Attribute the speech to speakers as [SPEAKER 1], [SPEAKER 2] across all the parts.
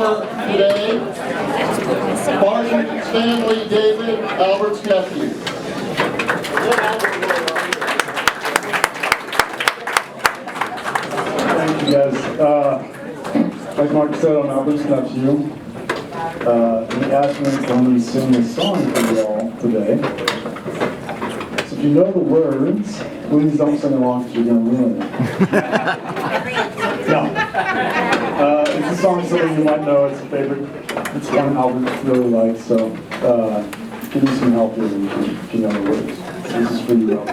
[SPEAKER 1] here today, Barton, Stanley, David, Albert's nephew.
[SPEAKER 2] Thank you guys. Like Mark said, I'm Albert's nephew. He asked me to come and sing this song for you all today. So if you know the words, please don't sing along because you're going to ruin it. No. It's a song some of you might know. It's a favorite. It's one Albert really likes. So give me some help here if you know the words. This is for you all.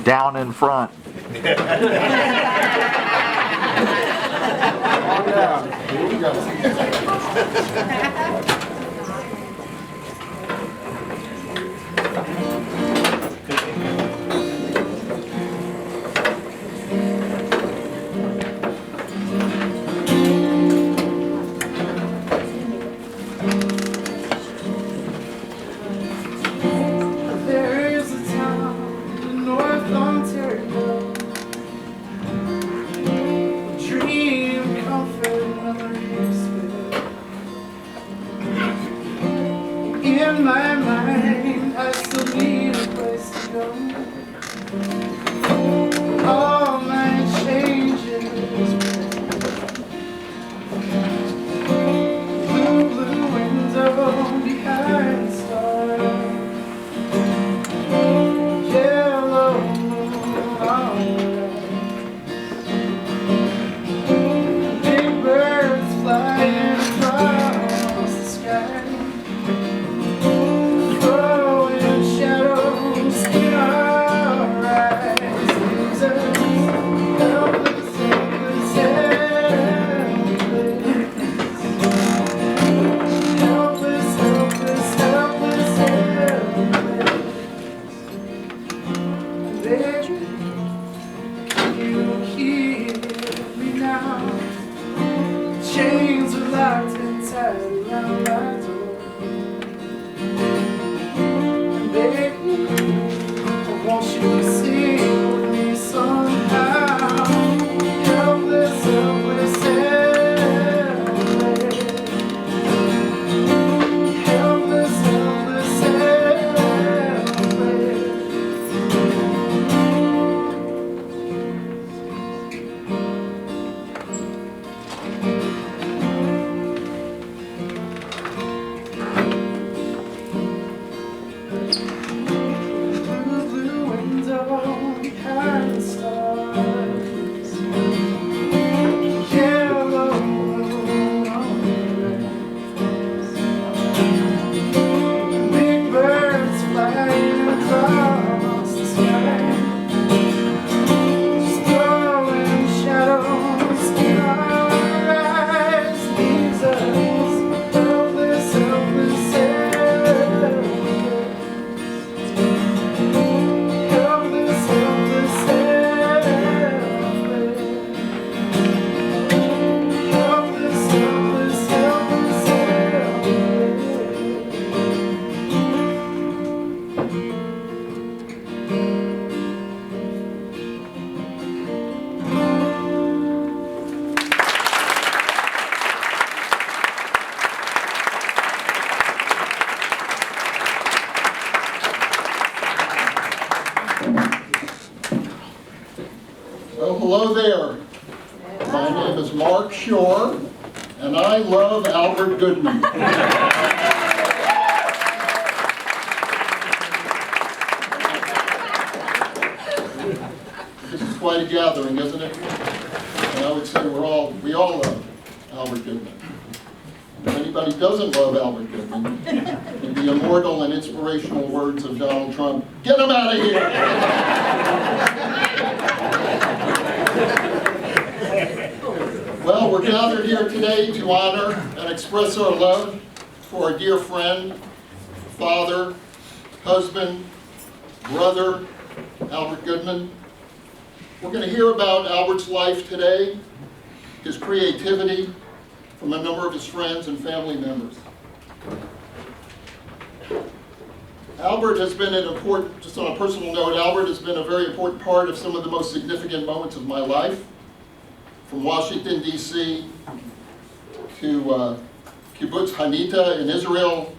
[SPEAKER 3] Down in front.
[SPEAKER 1] Here we go.
[SPEAKER 4] There is a town in North Ontario, dream, comfort, memories fill. In my mind, I still need a place to go. All my changes, blue, blue window behind stars. Yellow moon on the big birds flying across the sky, throwing shadows in our eyes. Leaves us helpless, helpless, helpless, helpless, helpless, helpless. Baby, you hear me now. Chains are locked and tied around my door. And baby, I want you to sing with me somehow. Helpless, helpless, helpless. Helpless, helpless, helpless. Blue, blue window behind the stars. Yellow moon on the big birds flying across the sky, just throwing shadows in our eyes. Leaves us helpless, helpless, helpless. Helpless, helpless, helpless. Helpless, helpless, helpless,
[SPEAKER 1] So hello there. My name is Mark Schor, and I love Albert Goodman. This is quite a gathering, isn't it? And I would say we all love Albert Goodman. If anybody doesn't love Albert Goodman, in the immortal and inspirational words of Donald Trump, get him out of here! Well, we're gathered here today to honor and express our love for our dear friend, father, husband, brother, Albert Goodman. We're going to hear about Albert's life today, his creativity, from a number of his friends and family members. Albert has been an important, just on a personal note, Albert has been a very important part of some of the most significant moments of my life. from Washington, D.C. to Kibbutz Hanita in Israel,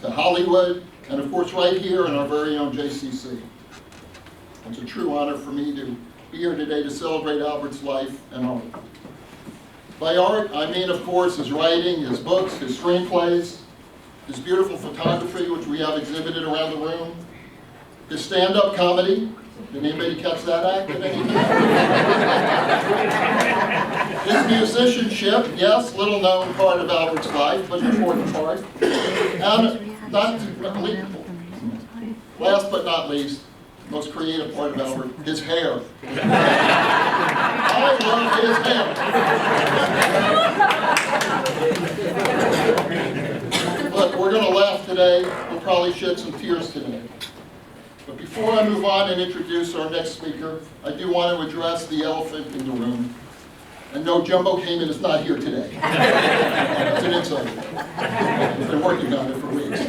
[SPEAKER 1] to Hollywood, and of course right here in our very own JCC. It's a true honor for me to be here today to celebrate Albert's life and art. By art, I mean, of course, his writing, his books, his screenplays, his beautiful photography, which we have exhibited around the room, his stand-up comedy. Did anybody catch that act at any time? His musicianship, yes, little known part of Albert's life, but an important part. And last but not least, most creative part of Albert, his hair. I love his hair. Look, we're going to laugh today. We'll probably shed some tears today. But before I move on and introduce our next speaker, I do want to address the elephant in the room. And no, Jumbo Cayman is not here today. It's an insider. I've been working on it for weeks.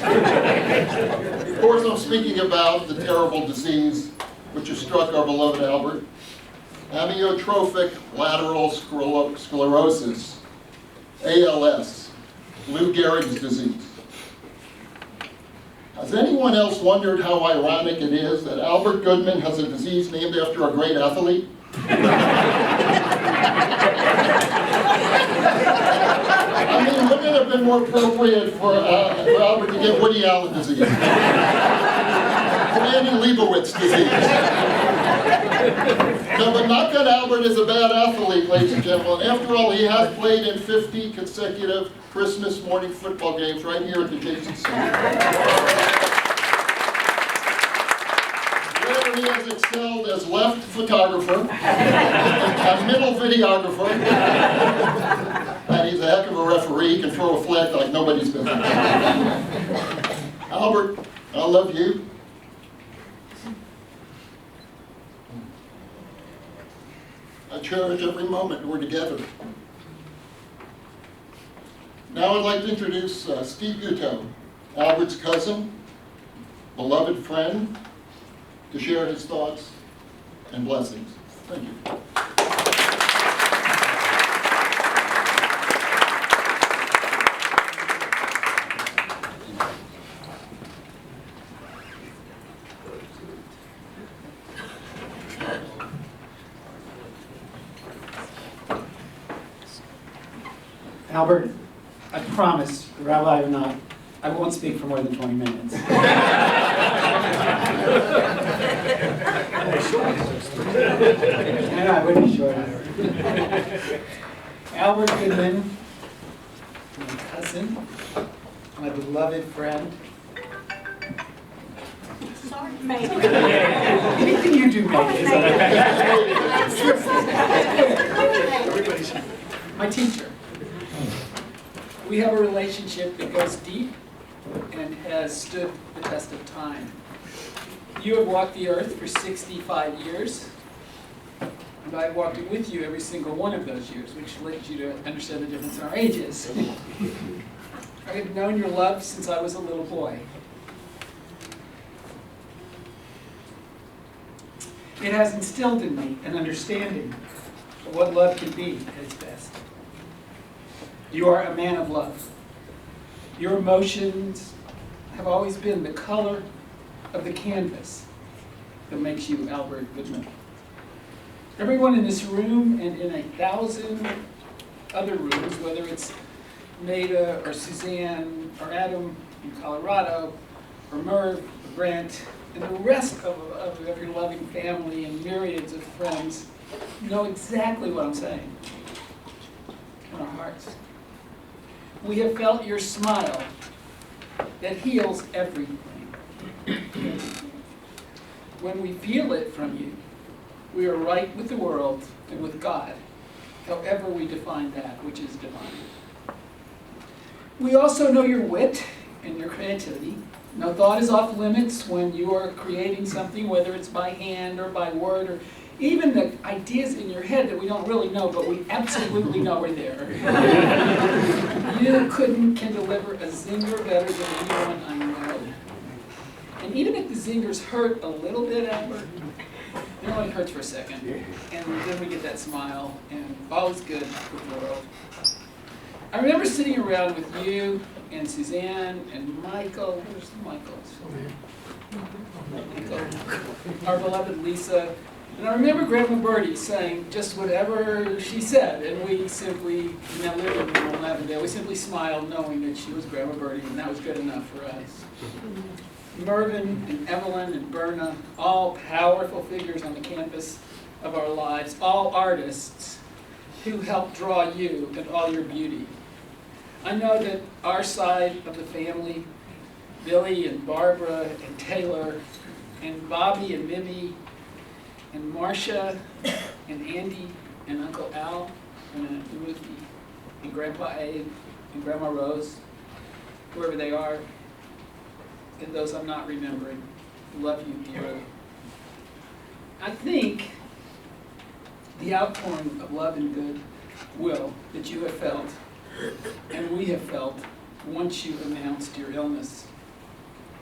[SPEAKER 1] Of course, I'm speaking about the terrible disease which has struck our beloved Albert, amyotrophic lateral sclerosis, ALS, Lou Gehrig's disease. Has anyone else wondered how ironic it is that Albert Goodman has a disease named after a great athlete? I mean, wouldn't it have been more appropriate for Albert to get Woody Allen disease? Andy Leibovitz disease. No, but not that Albert is a bad athlete, ladies and gentlemen. After all, he has played in 50 consecutive Christmas morning football games right here at the JCC. Where he has excelled as left photographer, and middle videographer, and he's a heck of a referee. He can throw a flag like nobody's business. Albert, I love you. I cherish every moment we're together. Now I'd like to introduce Steve Gutow, Albert's cousin, beloved friend, to share his thoughts and blessings. Thank you.
[SPEAKER 3] Albert, I promise, Rabbi or not, I won't speak for more than 20 minutes. I know, I would be short. Albert Goodman, my cousin, my beloved friend.
[SPEAKER 5] Sorry, mate.
[SPEAKER 3] Anything you do, mate, is
[SPEAKER 5] Everybody's.
[SPEAKER 3] my teacher. We have a relationship that goes deep and has stood the test of time. You have walked the earth for 65 years, and I've walked it with you every single one of those years, which led you to understand the difference in our ages. I have known your love since I was a little boy. It has instilled in me an understanding of what love can be at its best. You are a man of love. Your emotions have always been the color of the canvas that makes you Albert Goodman. Everyone in this room and in 1,000 other rooms, whether it's Maida or Suzanne or Adam in Colorado or Merv or Brent and the rest of your loving family and myriads of friends, know exactly what I'm saying in our hearts. We have felt your smile that heals everything. When we feel it from you, we are right with the world and with God, however we define that which is divine. We also know your wit and your creativity. No thought is off limits when you are creating something, whether it's by hand or by word, or even the ideas in your head that we don't really know, but we absolutely know are there. You can deliver a zinger better than anyone I know. And even if the zingers hurt a little bit, Albert, It only hurts for a second, and then we get that smile, and all is good with the world. I remember sitting around with you and Suzanne and Michael. Where's Michael? Our beloved Lisa. And I remember Grandma Bertie saying just whatever she said, and we simply, in that living room in Lavendale, we simply smiled knowing that she was Grandma Bertie, and that was good enough for us. Mervyn and Evelyn and Berna, all powerful figures on the campus of our lives, all artists who helped draw you and all your beauty. I know that our side of the family, Billy and Barbara and Taylor and Bobby and Mimi and Marcia and Andy and Uncle Al and Aunt Ruthie and Grandpa Abe and Grandma Rose, whoever they are, and those I'm not remembering, love you dearly. I think the outpouring of love and goodwill that you have felt and we have felt once you announced your illness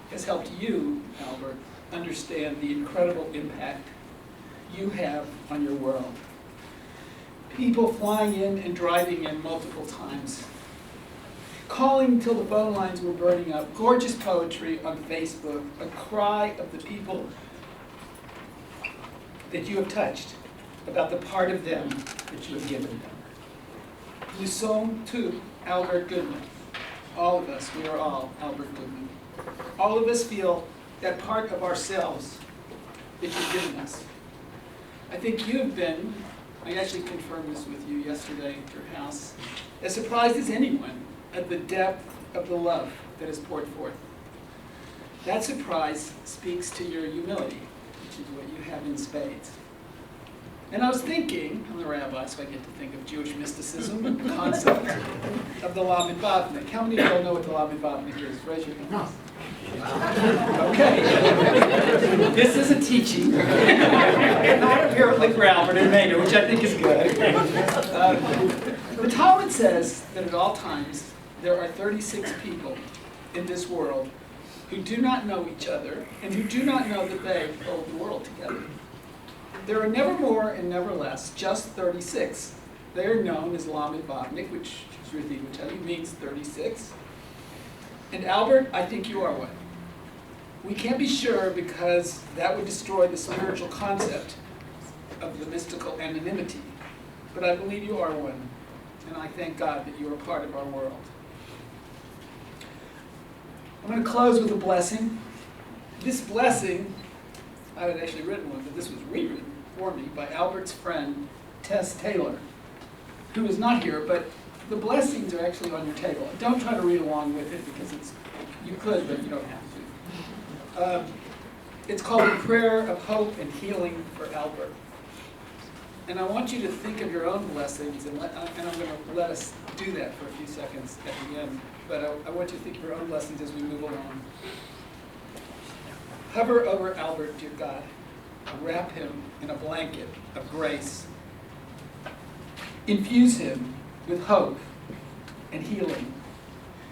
[SPEAKER 3] has helped you, Albert, understand the incredible impact you have on your world. People flying in and driving in multiple times, calling till the phone lines were burning up, gorgeous poetry on Facebook, a cry of the people that you have touched about the part of them that you have given them. Nous sommes tous Albert Goodman. All of us, we are all Albert Goodman. All of us feel that part of ourselves that you've given us. I think you have been, I actually confirmed this with you yesterday at your house, as surprised as anyone at the depth of the love that is poured forth. That surprise speaks to your humility, which is what you have in spades. And I was thinking, I'm the rabbi, so I get to think of Jewish mysticism and the concept of the Lamed Vavnik. How many of you all know what the Lamed Vavnik is? Raise your hand. Okay. This is a teaching. Not apparently for Albert and Maynard, which I think is good. The Talmud says that at all times there are 36 people in this world who do not know each other and who do not know that they hold the world together. There are never more and never less, just 36. They are known as Lamed Vavnik, which Ruthie would tell you means 36. And Albert, I think you are one. We can't be sure because that would destroy the spiritual concept of the mystical anonymity. But I believe you are one, and I thank God that you are part of our world. I'm going to close with a blessing. This blessing, I had actually written one, but this was rewritten for me by Albert's friend, Tess Taylor, who is not here, but the blessings are actually on your table. Don't try to read along with it because you could, but you don't have to. It's called A Prayer of Hope and Healing for Albert. And I want you to think of your own blessings, and I'm going to let us do that for a few seconds at the end. But I want you to think of your own blessings as we move along. Hover over Albert, dear God. Wrap him in a blanket of grace. Infuse him with hope and healing.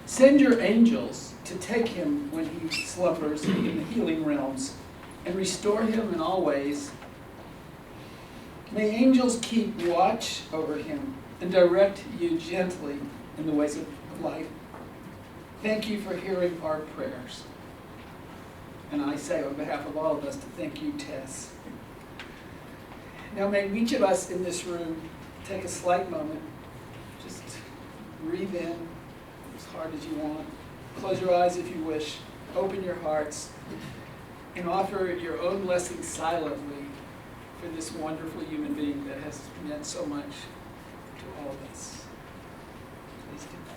[SPEAKER 3] Send your angels to take him when he slumbers in the healing realms and restore him in all ways. May angels keep watch over him and direct you gently in the ways of life. Thank you for hearing our prayers. And I say on behalf of all of us to thank you, Tess. Now may each of us in this room take a slight moment, just breathe in as hard as you want, close your eyes if you wish, open your hearts, and offer your own blessing silently for this wonderful human being that has meant so much to all of us. Please do that.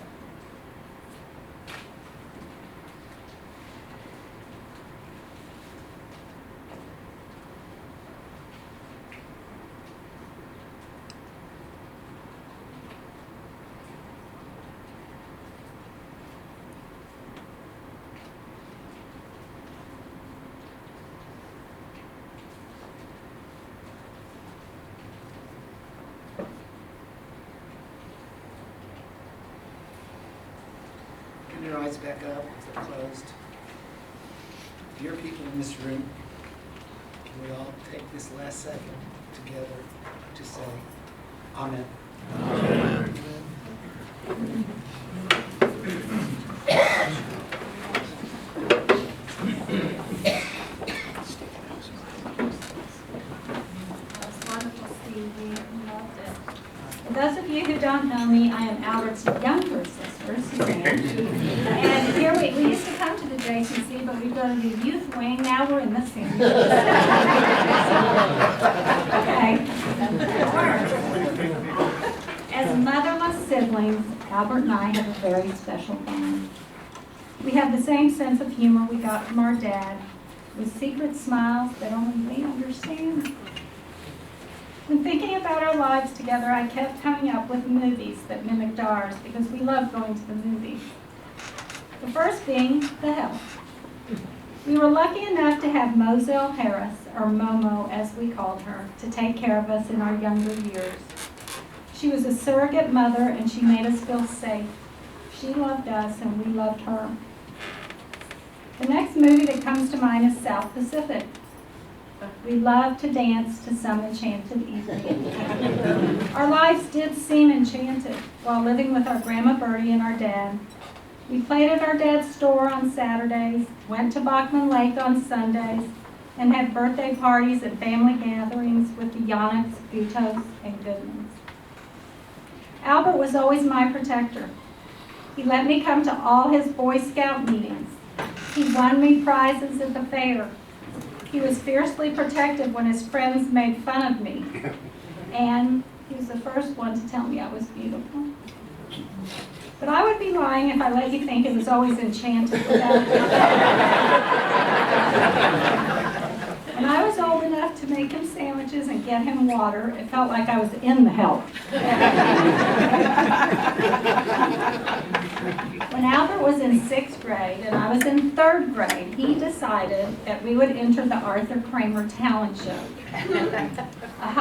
[SPEAKER 3] Your eyes back up, if they're closed. Dear people in this room, Can we all take this last second together to say amen?
[SPEAKER 5] Wonderful, Steve. We loved it. For those of you who don't know me, I am Albert's younger sister, Suzanne. And here we used to come to the JCC, but we go to the youth wing. Now we're in the senior. Okay. As motherless siblings, Albert and I have a very special bond. We have the same sense of humor we got from our dad, with secret smiles that only we understand. When thinking about our lives together, I kept coming up with movies that mimicked ours because we love going to the movies. The first being The Help. We were lucky enough to have Moselle Harris, or Momo as we called her, to take care of us in our younger years. She was a surrogate mother and she made us feel safe. She loved us and we loved her. The next movie that comes to mind is South Pacific. We loved to dance to Some Enchanted Evening. Our lives did seem enchanted while living with our Grandma Bertie and our dad. We played at our dad's store on Saturdays, went to Bachman Lake on Sundays, and had birthday parties and family gatherings with the Yannicks, Gutows, and Goodmans. Albert was always my protector. He let me come to all his Boy Scout meetings. He won me prizes at the fair. He was fiercely protective when his friends made fun of me. And he was the first one to tell me I was beautiful. But I would be lying if I let you think it was always enchanted without me. When I was old enough to make him sandwiches and get him water, it felt like I was in The Help. When Albert was in 6th grade and I was in 3rd grade, he decided that we would enter the Arthur Kramer talent show. A